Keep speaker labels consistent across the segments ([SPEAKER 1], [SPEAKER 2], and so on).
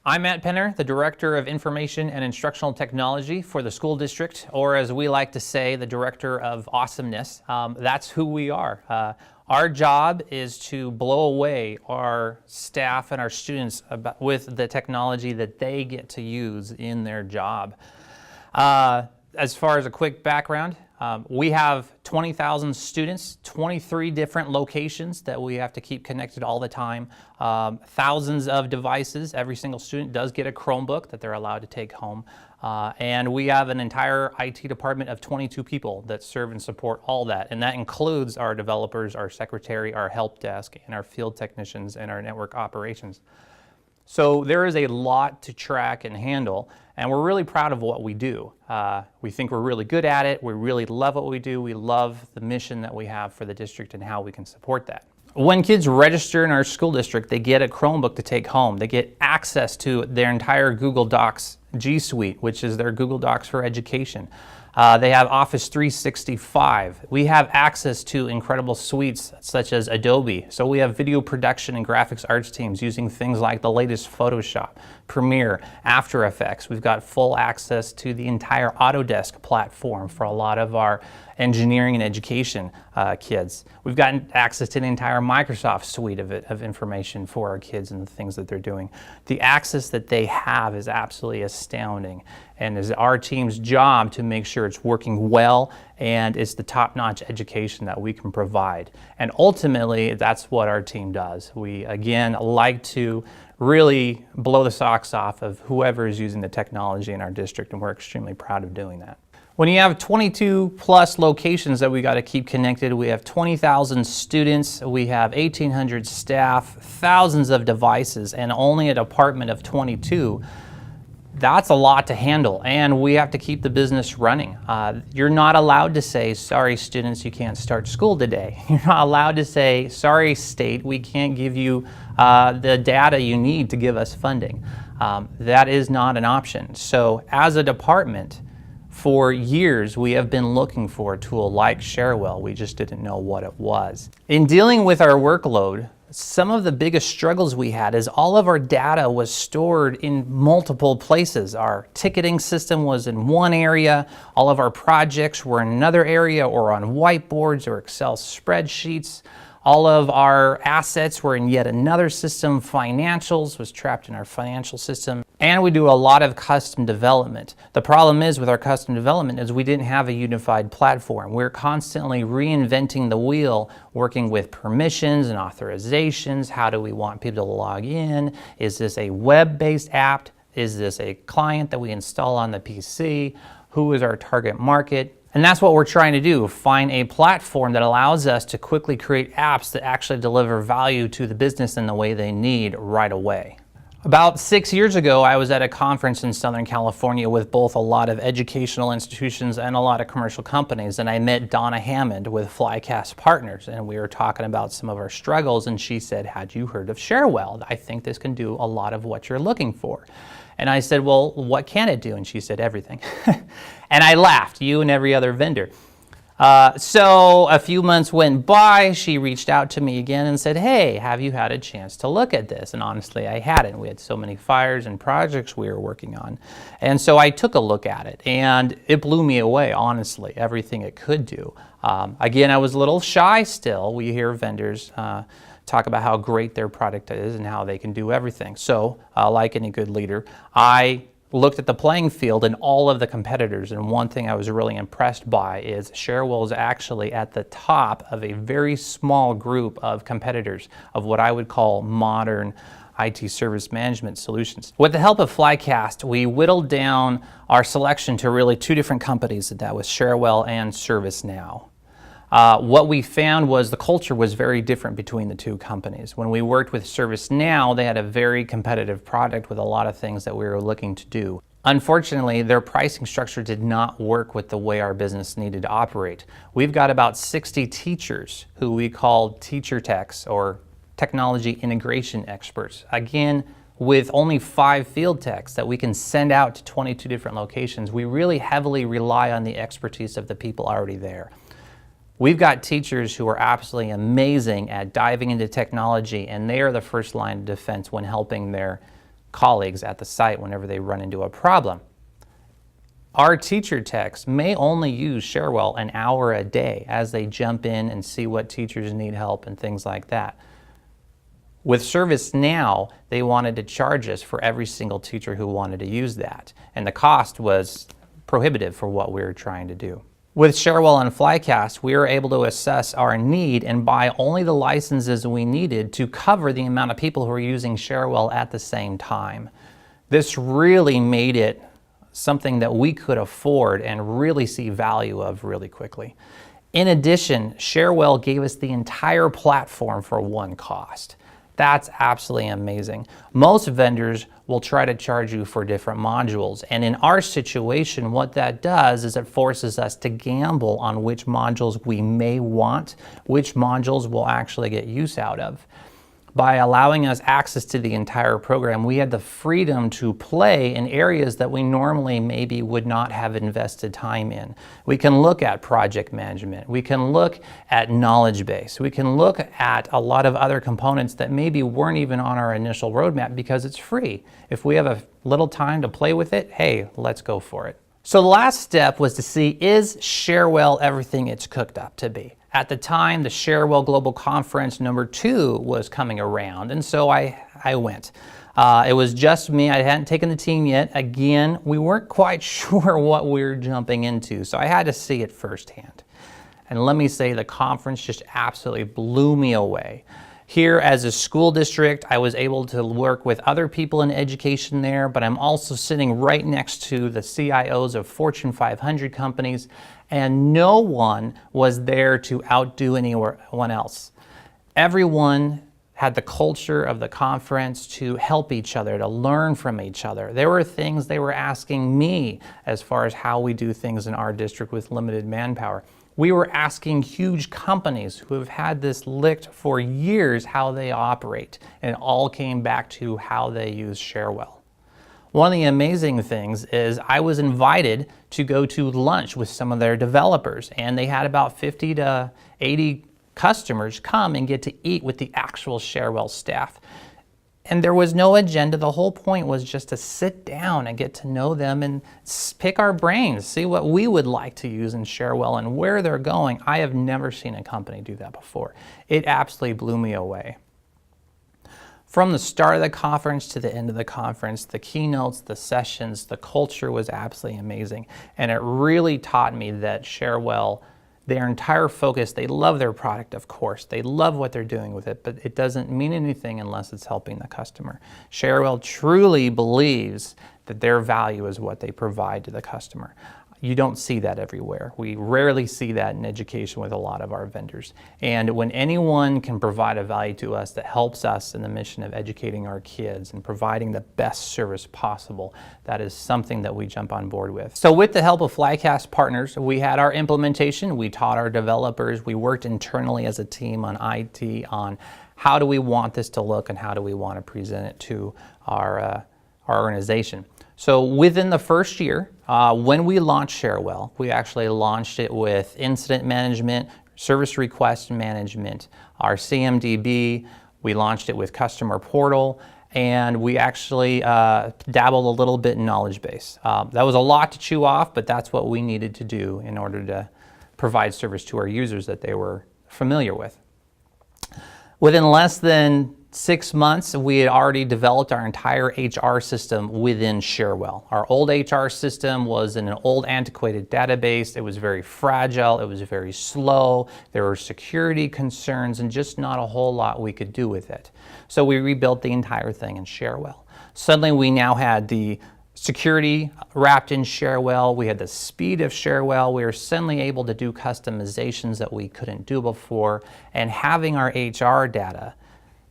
[SPEAKER 1] I'm Matt Penner, the Director of Information and Instructional Technology for the school district, or as we like to say, the Director of Awesomeness. That's who we are. Our job is to blow away our staff and our students with the technology that they get to use in their job. As far as a quick background, we have 20,000 students, 23 different locations that we have to keep connected all the time, thousands of devices. Every single student does get a Chromebook that they're allowed to take home. And we have an entire IT department of 22 people that serve and support all that. And that includes our developers, our secretary, our help desk, and our field technicians and our network operations. So there is a lot to track and handle, and we're really proud of what we do. We think we're really good at it. We really love what we do. We love the mission that we have for the district and how we can support that. When kids register in our school district, they get a Chromebook to take home. They get access to their entire Google Docs G Suite, which is their Google Docs for education. They have Office 365. We have access to incredible suites such as Adobe. So we have video production and graphics arts teams using things like the latest Photoshop, Premiere, After Effects. We've got full access to the entire Autodesk platform for a lot of our engineering and education kids. We've gotten access to the entire Microsoft suite of information for our kids and the things that they're doing. The access that they have is absolutely astounding, and it's our team's job to make sure it's working well and it's the top-notch education that we can provide. And ultimately, that's what our team does. We, again, like to really blow the socks off of whoever is using the technology in our district, and we're extremely proud of doing that. When you have 22 plus locations that we got to keep connected, we have 20,000 students, we have 1,800 staff, thousands of devices, and only a department of 22, that's a lot to handle, and we have to keep the business running. You're not allowed to say, sorry students, you can't start school today. You're not allowed to say, sorry state, we can't give you the data you need to give us funding. That is not an option. So as a department, for years, we have been looking for a tool like Cherwell. We just didn't know what it was. In dealing with our workload, some of the biggest struggles we had is all of our data was stored in multiple places. Our ticketing system was in one area, all of our projects were in another area or on whiteboards or Excel spreadsheets. All of our assets were in yet another system. Financials was trapped in our financial system. And we do a lot of custom development. The problem is with our custom development is we didn't have a unified platform. We're constantly reinventing the wheel, working with permissions and authorizations. How do we want people to log in? Is this a web-based app? Is this a client that we install on the PC? Who is our target market? And that's what we're trying to do, find a platform that allows us to quickly create apps that actually deliver value to the business in the way they need right away. About 6 years ago, I was at a conference in Southern California with both a lot of educational institutions and a lot of commercial companies, and I met Donna Hammond with Flycast Partners, and we were talking about some of our struggles, and she said, had you heard of Cherwell? I think this can do a lot of what you're looking for. And I said, well, what can it do? And she said, everything. And I laughed, you and every other vendor. So a few months went by, she reached out to me again and said, hey, have you had a chance to look at this? And honestly, I hadn't. We had so many fires and projects we were working on. And so I took a look at it, and it blew me away, honestly, everything it could do. Again, I was a little shy still. We hear vendors talk about how great their product is and how they can do everything. So, like any good leader, I looked at the playing field and all of the competitors, and one thing I was really impressed by is Cherwell is actually at the top of a very small group of competitors of what I would call modern IT service management solutions. With the help of Flycast, we whittled down our selection to really two different companies, and that was Cherwell and ServiceNow. What we found was the culture was very different between the two companies. When we worked with ServiceNow, they had a very competitive product with a lot of things that we were looking to do. Unfortunately, their pricing structure did not work with the way our business needed to operate. We've got about 60 teachers who we call teacher techs or technology integration experts. Again, with only 5 field techs that we can send out to 22 different locations, we really heavily rely on the expertise of the people already there. We've got teachers who are absolutely amazing at diving into technology, and they are the first line of defense when helping their colleagues at the site whenever they run into a problem. Our teacher techs may only use Cherwell an hour a day as they jump in and see what teachers need help and things like that. With ServiceNow, they wanted to charge us for every single teacher who wanted to use that, and the cost was prohibitive for what we were trying to do. With Cherwell and Flycast, we were able to assess our need and buy only the licenses we needed to cover the amount of people who were using Cherwell at the same time. This really made it something that we could afford and really see value of really quickly. In addition, Cherwell gave us the entire platform for one cost. That's absolutely amazing. Most vendors will try to charge you for different modules, and in our situation, what that does is it forces us to gamble on which modules we may want, which modules we'll actually get use out of. By allowing us access to the entire program, we had the freedom to play in areas that we normally maybe would not have invested time in. We can look at project management, we can look at knowledge base, we can look at a lot of other components that maybe weren't even on our initial roadmap because it's free. If we have a little time to play with it, hey, let's go for it. So the last step was to see, is Cherwell everything it's cooked up to be? At the time, the Cherwell Global Conference #2 was coming around, and so I went. It was just me. I hadn't taken the team yet. Again, we weren't quite sure what we were jumping into, so I had to see it firsthand. And let me say, the conference just absolutely blew me away. Here as a school district, I was able to work with other people in education there, but I'm also sitting right next to the CIOs of Fortune 500 companies, and no one was there to outdo anyone else. Everyone had the culture of the conference to help each other, to learn from each other. There were things they were asking me as far as how we do things in our district with limited manpower. We were asking huge companies who have had this licked for years how they operate, and it all came back to how they use Cherwell. One of the amazing things is I was invited to go to lunch with some of their developers, and they had about 50 to 80 customers come and get to eat with the actual Cherwell staff. And there was no agenda. The whole point was just to sit down and get to know them and pick our brains, see what we would like to use in Cherwell and where they're going. I have never seen a company do that before. It absolutely blew me away. From the start of the conference to the end of the conference, the keynotes, the sessions, the culture was absolutely amazing. And it really taught me that Cherwell, their entire focus, they love their product, of course. They love what they're doing with it, but it doesn't mean anything unless it's helping the customer. Cherwell truly believes that their value is what they provide to the customer. You don't see that everywhere. We rarely see that in education with a lot of our vendors. And when anyone can provide a value to us that helps us in the mission of educating our kids and providing the best service possible, that is something that we jump on board with. So with the help of Flycast partners, we had our implementation, we taught our developers, we worked internally as a team on IT on how do we want this to look and how do we want to present it to our organization. So within the first year, when we launched Cherwell, we actually launched it with incident management, service request management, our CMDB, we launched it with customer portal, and we actually dabbled a little bit in knowledge base. That was a lot to chew off, but that's what we needed to do in order to provide service to our users that they were familiar with. Within less than 6 months, we had already developed our entire HR system within Cherwell. Our old HR system was in an old antiquated database. It was very fragile, it was very slow, there were security concerns, and just not a whole lot we could do with it. So we rebuilt the entire thing in Cherwell. Suddenly we now had the security wrapped in Cherwell, we had the speed of Cherwell, we were suddenly able to do customizations that we couldn't do before, and having our HR data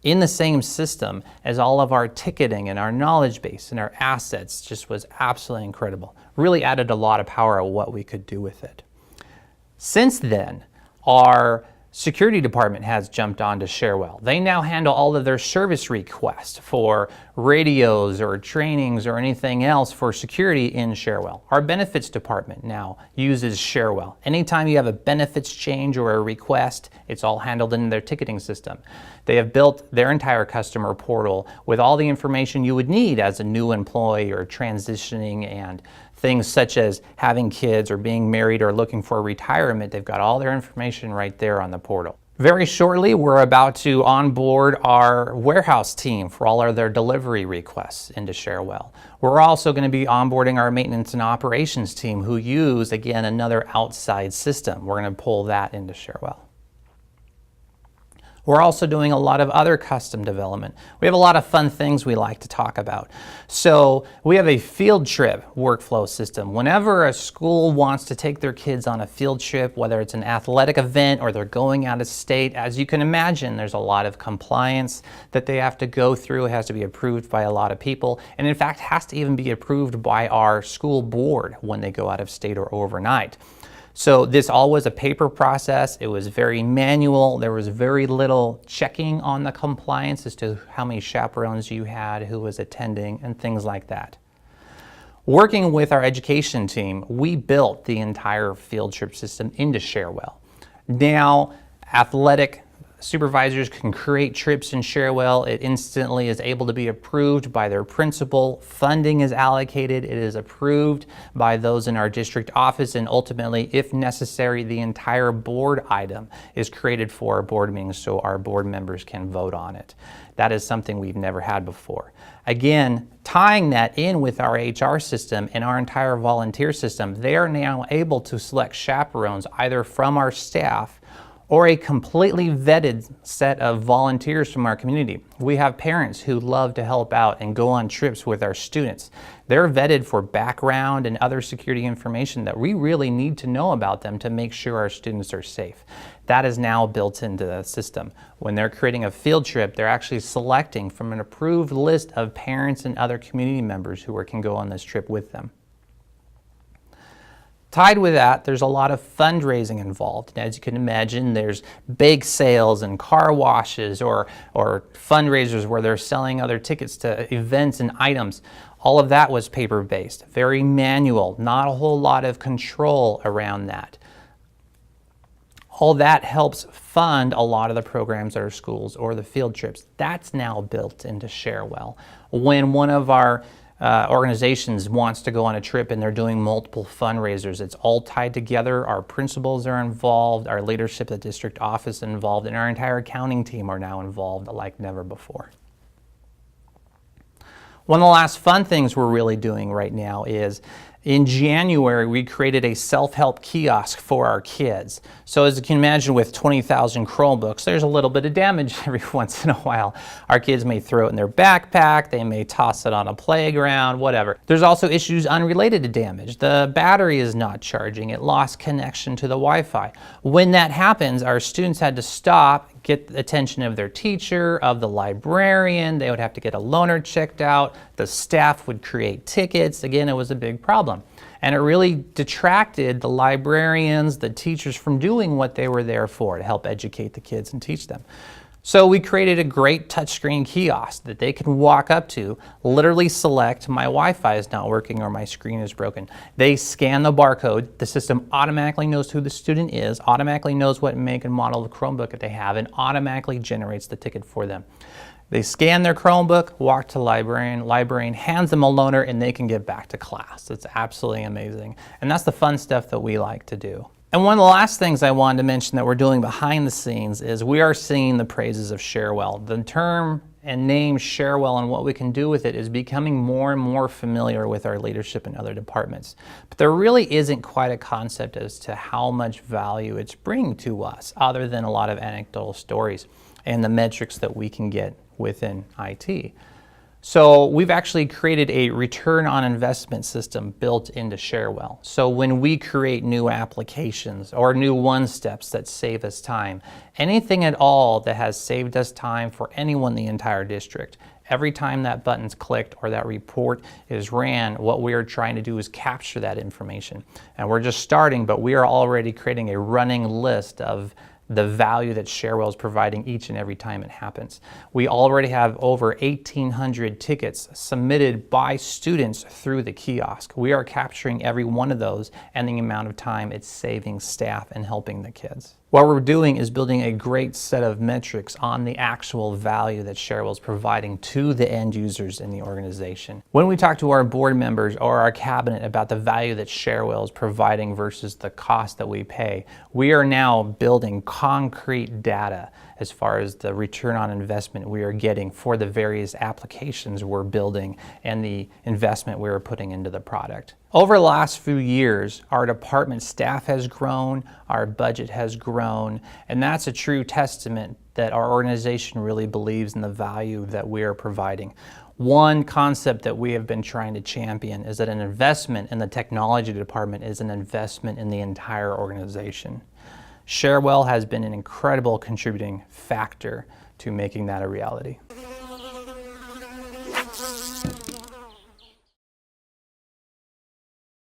[SPEAKER 1] in the same system as all of our ticketing and our knowledge base and our assets just was absolutely incredible. Really added a lot of power of what we could do with it. Since then, our Security department has jumped onto Cherwell. They now handle all of their service requests for radios or trainings or anything else for security in Cherwell. Our benefits department now uses Cherwell. Anytime you have a benefits change or a request, it's all handled in their ticketing system. They have built their entire customer portal with all the information you would need as a new employee or transitioning, and things such as having kids or being married or looking for retirement. They've got all their information right there on the portal. Very shortly, we're about to onboard our warehouse team for all of their delivery requests into Cherwell. We're also going to be onboarding our maintenance and operations team, who use, again, another outside system. We're going to pull that into Cherwell. We're also doing a lot of other custom development. We have a lot of fun things we like to talk about. So we have a field trip workflow system. Whenever a school wants to take their kids on a field trip, whether it's an athletic event or they're going out of state, as you can imagine, there's a lot of compliance that they have to go through. It has to be approved by a lot of people, and in fact has to even be approved by our school board when they go out of state or overnight. So this all was a paper process. It was very manual. There was very little checking on the compliance as to how many chaperones you had, who was attending, and things like that. Working with our education team, we built the entire field trip system into Cherwell. Now, athletic supervisors can create trips in Cherwell. It instantly is able to be approved by their principal. Funding is allocated. It is approved by those in our district office, and ultimately, if necessary, the entire board item is created for our board meetings so our board members can vote on it. That is something we've never had before. Again, tying that in with our HR system and our entire volunteer system, they are now able to select chaperones either from our staff or a completely vetted set of volunteers from our community. We have parents who love to help out and go on trips with our students. They're vetted for background and other security information that we really need to know about them to make sure our students are safe. That is now built into the system. When they're creating a field trip, they're actually selecting from an approved list of parents and other community members who can go on this trip with them. Tied with that, there's a lot of fundraising involved. And as you can imagine, there's bake sales and car washes or fundraisers where they're selling other tickets to events and items. All of that was paper-based, very manual, not a whole lot of control around that. All that helps fund a lot of the programs at our schools or the field trips. That's now built into Cherwell. When one of our organizations wants to go on a trip and they're doing multiple fundraisers, it's all tied together. Our principals are involved, our leadership at the district office involved, and our entire accounting team are now involved like never before. One of the last fun things we're really doing right now is in January, we created a self-help kiosk for our kids. So as you can imagine, with 20,000 Chromebooks, there's a little bit of damage every once in a while. Our kids may throw it in their backpack, they may toss it on a playground, whatever. There's also issues unrelated to damage. The battery is not charging, it lost connection to the Wi-Fi. When that happens, our students had to stop, get the attention of their teacher, of the librarian. They would have to get a loaner checked out. The staff would create tickets. Again, it was a big problem. And it really detracted the librarians, the teachers from doing what they were there for, to help educate the kids and teach them. So we created a great touchscreen kiosk that they can walk up to, literally select, my Wi-Fi is not working or my screen is broken. They scan the barcode, the system automatically knows who the student is, automatically knows what make and model of Chromebook that they have, and automatically generates the ticket for them. They scan their Chromebook, walk to the librarian hands them a loaner, and they can get back to class. It's absolutely amazing. And that's the fun stuff that we like to do. And one of the last things I wanted to mention that we're doing behind the scenes is we are singing the praises of Cherwell. The term and name Cherwell and what we can do with it is becoming more and more familiar with our leadership in other departments. But there really isn't quite a concept as to how much value it's bringing to us, other than a lot of anecdotal stories and the metrics that we can get within IT. So we've actually created a return on investment system built into Cherwell. So when we create new applications or new one-steps that save us time, anything at all that has saved us time for anyone in the entire district, every time that button's clicked or that report is ran, what we are trying to do is capture that information. And we're just starting, but we are already creating a running list of the value that Cherwell is providing each and every time it happens. We already have over 1,800 tickets submitted by students through the kiosk. We are capturing every one of those and the amount of time it's saving staff and helping the kids. What we're doing is building a great set of metrics on the actual value that Cherwell is providing to the end users in the organization. When we talk to our board members or our cabinet about the value that Cherwell is providing versus the cost that we pay, we are now building concrete data as far as the return on investment we are getting for the various applications we're building and the investment we are putting into the product. Over the last few years, our department staff has grown, our budget has grown, and that's a true testament that our organization really believes in the value that we are providing. One concept that we have been trying to champion is that an investment in the technology department is an investment in the entire organization. Cherwell has been an incredible contributing factor to making that a reality.